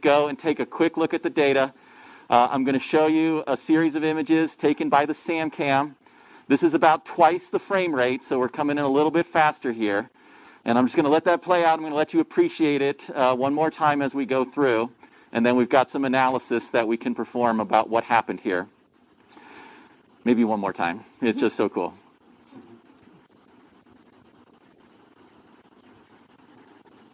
go and take a quick look at the data. I'm going to show you a series of images taken by the SamCam. This is about twice the frame rate, so we're coming in a little bit faster here. And I'm just going to let that play out. I'm going to let you appreciate it one more time as we go through. And then we've got some analysis that we can perform about what happened here. Maybe one more time. It's just so cool.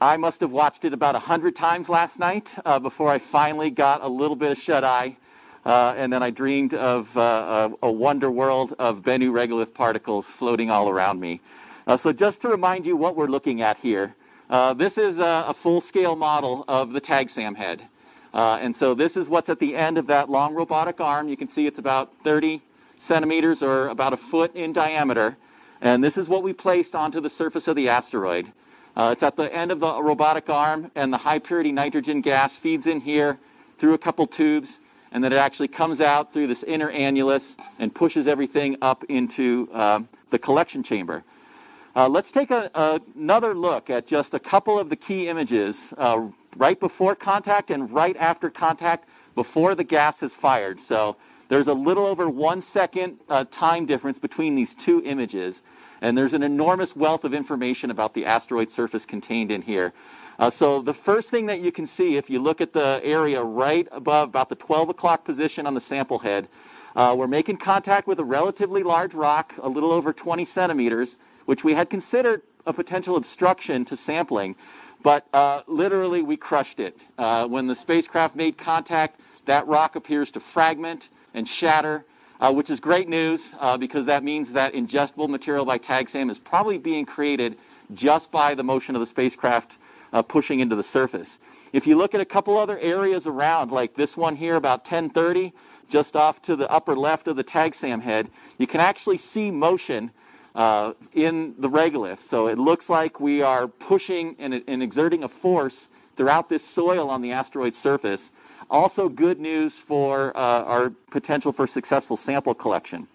I must have watched it about 100 times last night before I finally got a little bit of shut-eye. And then I dreamed of a wonder world of Bennu regolith particles floating all around me. So just to remind you what we're looking at here, this is a full-scale model of the TAGSAM head. And so this is what's at the end of that long robotic arm. You can see it's about 30 centimeters or about a foot in diameter. And this is what we placed onto the surface of the asteroid. It's at the end of the robotic arm, and the high-purity nitrogen gas feeds in here through a couple tubes, and then it actually comes out through this inner annulus and pushes everything up into the collection chamber. Let's take another look at just a couple of the key images right before contact and right after contact before the gas is fired. So there's a little over 1 second time difference between these two images. And there's an enormous wealth of information about the asteroid surface contained in here. So the first thing that you can see, if you look at the area right above about the 12 o'clock position on the sample head, we're making contact with a relatively large rock, a little over 20 centimeters, which we had considered a potential obstruction to sampling. But literally, we crushed it. When the spacecraft made contact, that rock appears to fragment and shatter. Which is great news because that means that ingestible material by TAGSAM is probably being created just by the motion of the spacecraft pushing into the surface. If you look at a couple other areas around, like this one here about 1030, just off to the upper left of the TAGSAM head, you can actually see motion in the regolith. So it looks like we are pushing and exerting a force throughout this soil on the asteroid surface. Also good news for our potential for successful sample collection.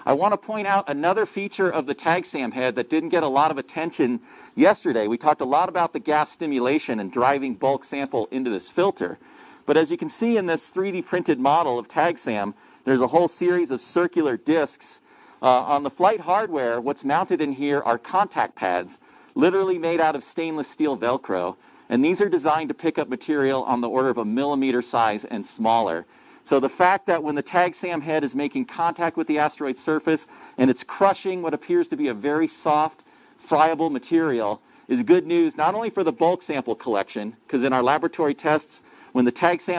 I want to point out another feature of the TAGSAM head that didn't get a lot of attention yesterday. We talked a lot about the gas stimulation and driving bulk sample into this filter. But as you can see in this 3D printed model of TAGSAM, there's a whole series of circular discs. On the flight hardware, what's mounted in here are contact pads, literally made out of stainless steel Velcro. And these are designed to pick up material on the order of a millimeter size and smaller. So the fact that when the TAGSAM head is making contact with the asteroid surface and it's crushing what appears to be a very soft, friable material is good news not only for the bulk sample collection, because in our laboratory tests, when the TAGSAM